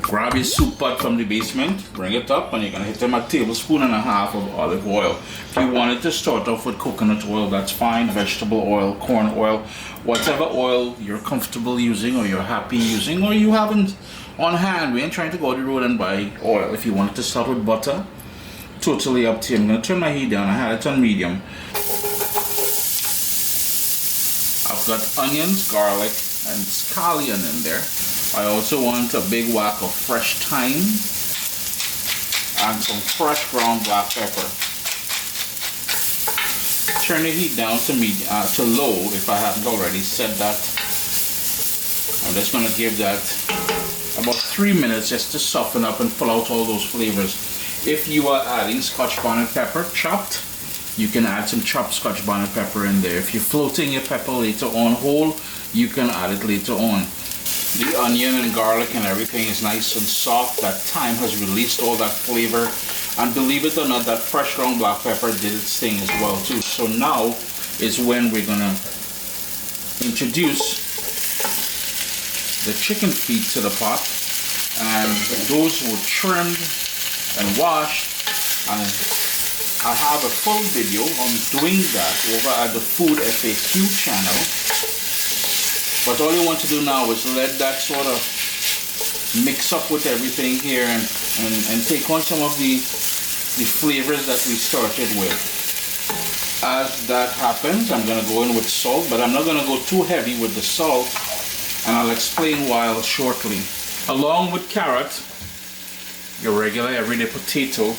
Grab your soup pot from the basement, bring it up, and you're gonna hit them a tablespoon and a half of olive oil. If you wanted to start off with coconut oil, that's fine. Vegetable oil, corn oil, whatever oil you're comfortable using or you're happy using or you haven't on hand. We ain't trying to go on the road and buy oil. If you wanted to start with butter, totally up to you. I'm gonna turn my heat down. I had it on medium. I've got onions, garlic, and scallion in there. I also want a big whack of fresh thyme and some fresh ground black pepper. Turn the heat down to low if I haven't already said that. I'm just going to give that about 3 minutes just to soften up and pull out all those flavors. If you are adding Scotch bonnet pepper chopped, you can add some chopped Scotch bonnet pepper in there. If you're floating your pepper later on whole, you can add it later on. The onion and garlic and everything is nice and soft. That thyme has released all that flavor. And believe it or not, that fresh ground black pepper did its thing as well too. So now is when we're gonna introduce the chicken feet to the pot. And those were trimmed and washed. And I have a full video on doing that over at the Food FAQ channel. But all you want to do now is let that sort of mix up with everything here and take on some of the flavors that we started with. As that happens, I'm going to go in with salt, but I'm not going to go too heavy with the salt, and I'll explain why shortly. Along with carrot, your regular everyday potato,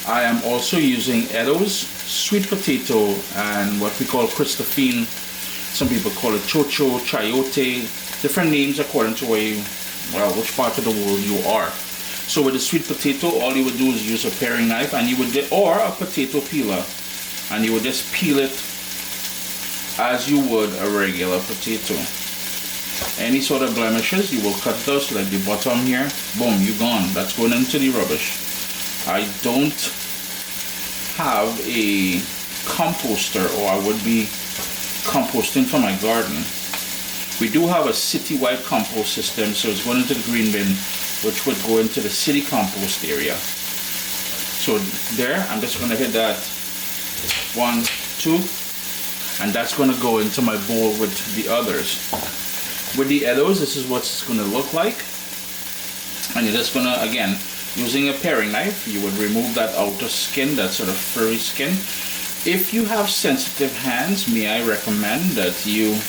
I am also using Edo's sweet potato and what we call Christophine. Some people call it chocho, chayote, different names according to which part of the world you are. So with the sweet potato, all you would do is use a paring knife and or a potato peeler, and you would just peel it as you would a regular potato. Any sort of blemishes, you will cut those like the bottom here. Boom, you're gone. That's going into the rubbish. I don't have a composter, or I would be composting for my garden. We do have a citywide compost system, so it's going into the green bin, which would go into the city compost area. So there, I'm just going to hit that 1, 2, and that's going to go into my bowl with the others. With the Edos, this is what it's going to look like, and you're just going to, again, using a paring knife, you would remove that outer skin, that sort of furry skin. If you have sensitive hands, may I recommend that you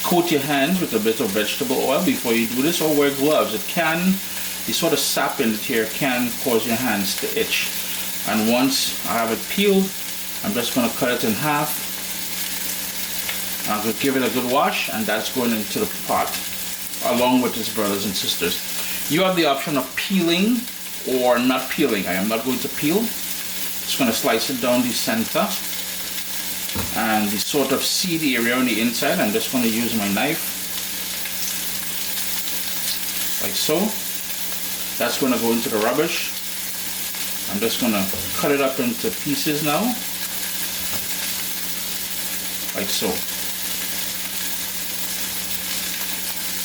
coat your hands with a bit of vegetable oil before you do this, or wear gloves. The sort of sap in it here can cause your hands to itch. And once I have it peeled, I'm just going to cut it in half. I'm going to give it a good wash, and that's going into the pot along with its brothers and sisters. You have the option of peeling or not peeling. I am not going to peel. Just going to slice it down the center, and the sort of seed area on the inside, I'm just going to use my knife like so. That's going to go into the rubbish. I'm just going to cut it up into pieces now, like so.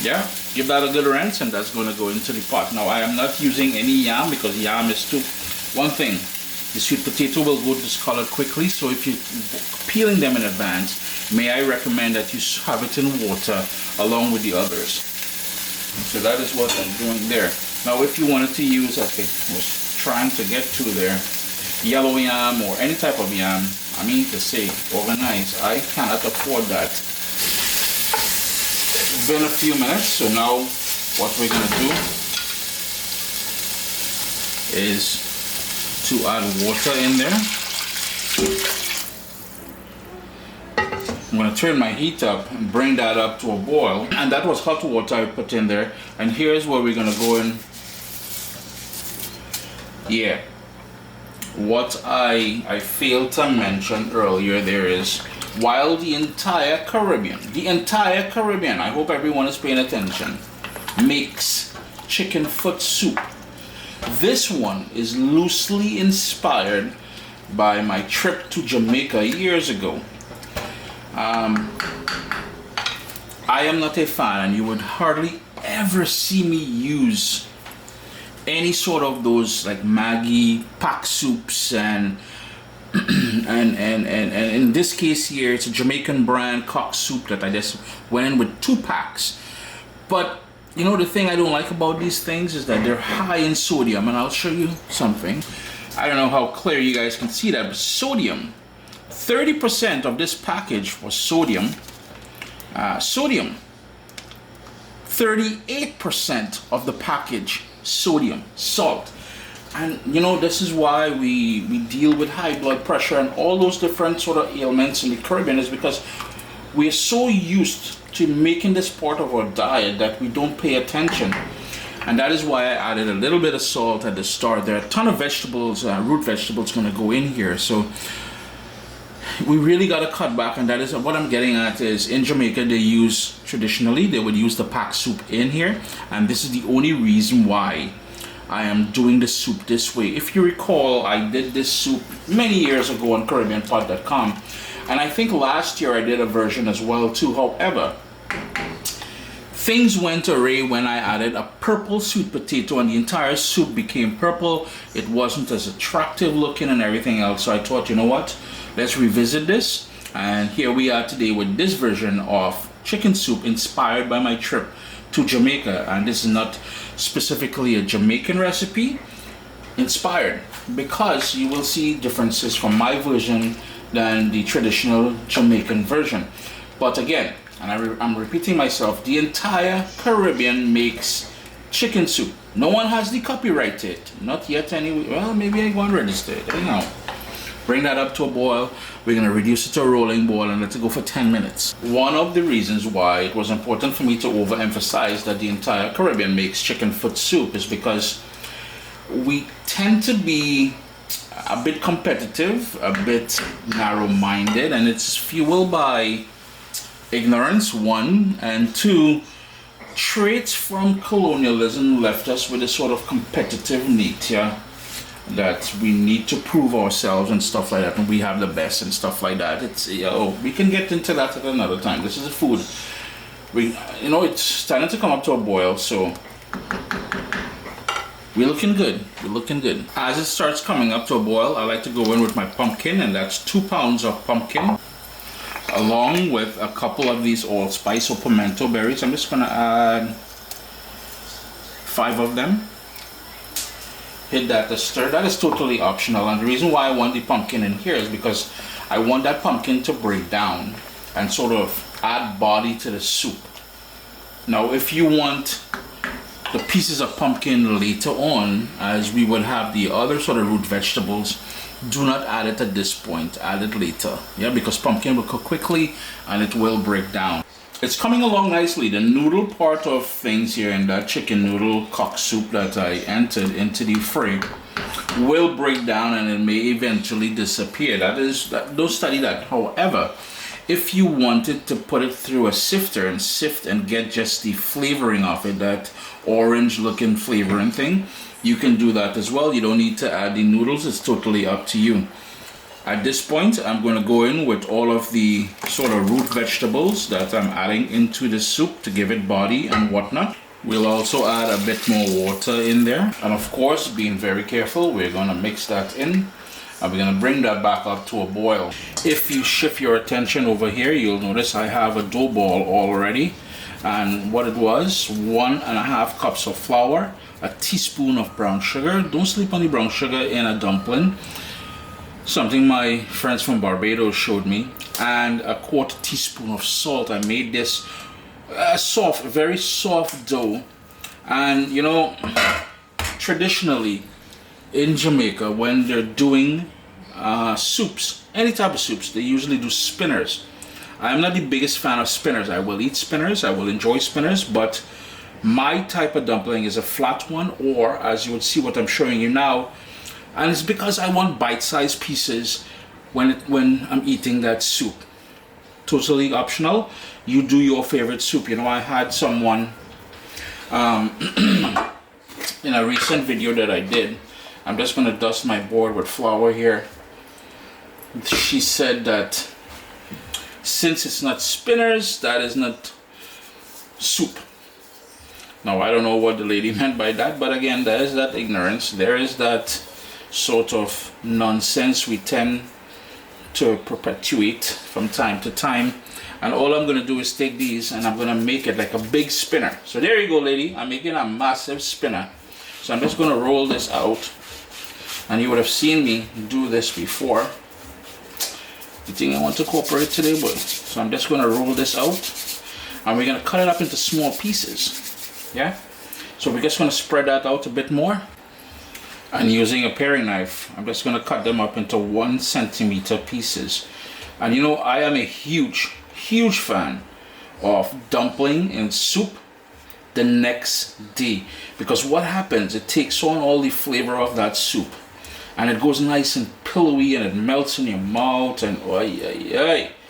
Yeah, give that a good rinse, and that's going to go into the pot. Now I am not using any yam because yam is too, one thing, the sweet potato will go discolored quickly, so if you're peeling them in advance, may I recommend that you have it in water along with the others. So that is what I'm doing there. Now if you wanted to use, okay, I was trying to get to there, yellow yam or any type of yam, I mean to say, organized, I cannot afford that. It's been a few minutes, so now what we're going to do is to add water in there. I'm going to turn my heat up and bring that up to a boil, and that was hot water I put in there. And here's where we're going to go in. Yeah, what I failed to mention earlier there is, while the entire Caribbean, I hope everyone is paying attention, makes chicken foot soup, this one is loosely inspired by my trip to Jamaica years ago. I am not a fan, and you would hardly never see me use any sort of those like Maggi pack soups and and in this case here, it's a Jamaican brand cock soup that I just went in with 2 packs. But you know, the thing I don't like about these things is that they're high in sodium, and I'll show you something. I don't know how clear you guys can see that, but sodium, 30% of this package was sodium. 38% of the package sodium, salt. And you know, this is why we deal with high blood pressure and all those different sort of ailments in the Caribbean, is because we are so used to making this part of our diet that we don't pay attention. And that is why I added a little bit of salt at the start. There are a ton of vegetables, root vegetables going to go in here, so we really got to cut back. And that is what I'm getting at, is in Jamaica traditionally they would use the pack soup in here, and this is the only reason why I am doing the soup this way. If you recall, I did this soup many years ago on CaribbeanPot.com, and I think last year I did a version as well too. However, things went awry when I added a purple sweet potato, and the entire soup became purple. It wasn't as attractive looking and everything else, so I thought, you know what, let's revisit this. And here we are today with this version of chicken soup inspired by my trip to Jamaica. And this is not specifically a Jamaican recipe, inspired, because you will see differences from my version than the traditional Jamaican version. But again, and I'm repeating myself, the entire Caribbean makes chicken soup. No one has the copyright to it, not yet anyway. Well, maybe I go and register it. Anyhow, bring that up to a boil. We're going to reduce it to a rolling boil and let it go for 10 minutes. One of the reasons why it was important for me to overemphasize that the entire Caribbean makes chicken foot soup is because we tend to be a bit competitive, a bit narrow-minded, and it's fueled by ignorance, 1, and 2, traits from colonialism left us with a sort of competitive nature that we need to prove ourselves and stuff like that, and we have the best and stuff like that. It's, we can get into that at another time. This is the food. It's starting to come up to a boil, so we're looking good. We're looking good. As it starts coming up to a boil, I like to go in with my pumpkin, and that's 2 pounds of pumpkin, along with a couple of these allspice or pimento berries. I'm just gonna add 5 of them. Hit that to stir. That is totally optional, and the reason why I want the pumpkin in here is because I want that pumpkin to break down and sort of add body to the soup. Now, if you want the pieces of pumpkin later on, as we would have the other sort of root vegetables, do not add it at this point, add it later. Yeah, because pumpkin will cook quickly and it will break down. It's coming along nicely. The noodle part of things here in that chicken noodle cock soup that I entered into the fray will break down, and it may eventually disappear. Don't study that. However, if you wanted to put it through a sifter and sift and get just the flavoring of it, that orange looking flavoring thing, you can do that as well. You don't need to add the noodles. It's totally up to you. At this point, I'm going to go in with all of the sort of root vegetables that I'm adding into the soup to give it body and whatnot. We'll also add a bit more water in there. And of course, being very careful, we're going to mix that in. And we're going to bring that back up to a boil. If you shift your attention over here, you'll notice I have a dough ball already. And what it was, 1.5 cups of flour, a teaspoon of brown sugar. Don't sleep on the brown sugar in a dumpling. Something my friends from Barbados showed me. And a 1/4 teaspoon of salt. I made this very soft dough. And you know, traditionally in Jamaica, when they're doing soups, any type of soups, they usually do spinners. I'm not the biggest fan of spinners. I will eat spinners, I will enjoy spinners, but my type of dumpling is a flat one, or as you would see what I'm showing you now, and it's because I want bite-sized pieces when I'm eating that soup. Totally optional. You do your favorite soup. You know, I had someone in a recent video that I did. I'm just going to dust my board with flour here. She said that since it's not spinners, that is not soup. Now, I don't know what the lady meant by that, but again, there is that ignorance. There is that sort of nonsense we tend to perpetuate from time to time. And all I'm going to do is take these and I'm going to make it like a big spinner. So there you go, lady. I'm making a massive spinner. So I'm just going to roll this out. And you would have seen me do this before. The thing I want to cooperate today, but so I'm just going to roll this out. And we're going to cut it up into small pieces. Yeah? So we're just going to spread that out a bit more. And using a paring knife, I'm just going to cut them up into 1 centimeter pieces. And you know, I am a huge fan of dumpling in soup the next day, because what happens, it takes on all the flavor of that soup and it goes nice and pillowy and it melts in your mouth and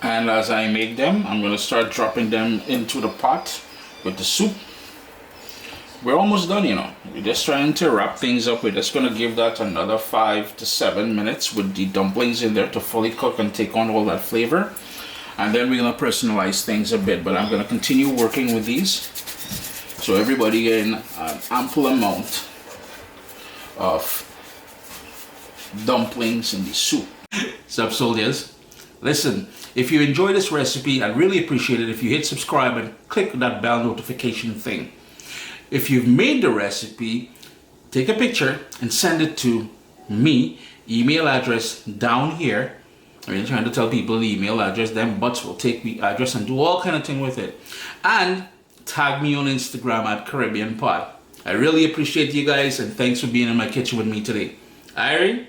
and as I make them, I'm going to start dropping them into the pot with the soup. We're almost done, you know. We're just trying to wrap things up. We're just going to give that another 5 to 7 minutes with the dumplings in there to fully cook and take on all that flavor. And then we're going to personalize things a bit, but I'm going to continue working with these. So everybody getting an ample amount of dumplings in the soup. Sup, soldiers? Listen, if you enjoy this recipe, I'd really appreciate it if you hit subscribe and click that bell notification thing. If you've made the recipe, take a picture and send it to me. Email address down here. I'm trying to tell people the email address, then Butts will take the address and do all kind of thing with it. And tag me on Instagram at Caribbean Pot. I really appreciate you guys and thanks for being in my kitchen with me today. Irene.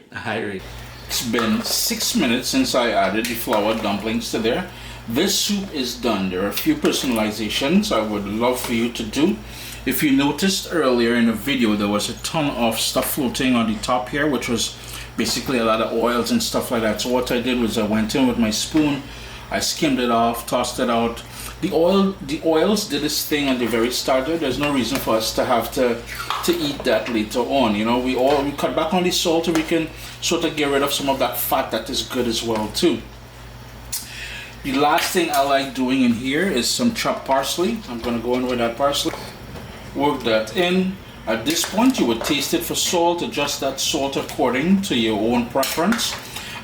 It's been 6 minutes since I added the flour dumplings to there. This soup is done. There are a few personalizations I would love for you to do. If you noticed earlier in the video, there was a ton of stuff floating on the top here, which was basically a lot of oils and stuff like that. So what I did was I went in with my spoon, I skimmed it off, tossed it out. The oils did this thing at the very start. There's no reason for us to have to eat that later on. You know, we cut back on the salt so we can sort of get rid of some of that fat that is good as well too. The last thing I like doing in here is some chopped parsley. I'm going to go in with that parsley. Work that in. At this point you would taste it for salt, adjust that salt according to your own preference.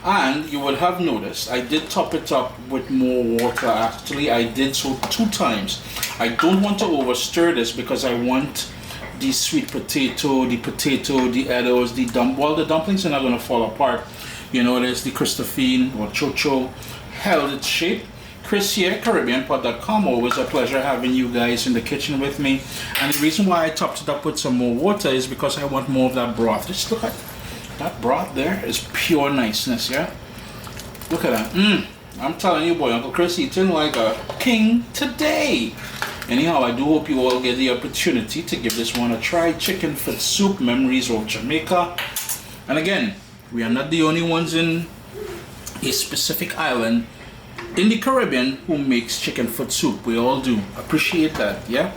And you would have noticed I did top it up with more water. Actually, I did so 2 times. I don't want to overstir this because I want the sweet potato, the eddos, the dumplings are not going to fall apart. You notice the Christophine or Chocho held its shape. Chris here, CaribbeanPot.com. Always a pleasure having you guys in the kitchen with me. And the reason why I topped it up with some more water is because I want more of that broth. Just look at that broth there is pure niceness, yeah? Look at that. I'm telling you, boy, Uncle Chris eating like a king today. Anyhow, I do hope you all get the opportunity to give this one a try. Chicken foot soup, memories of Jamaica. And again, we are not the only ones in a specific island in the Caribbean who makes chicken foot soup. We all do appreciate that, yeah?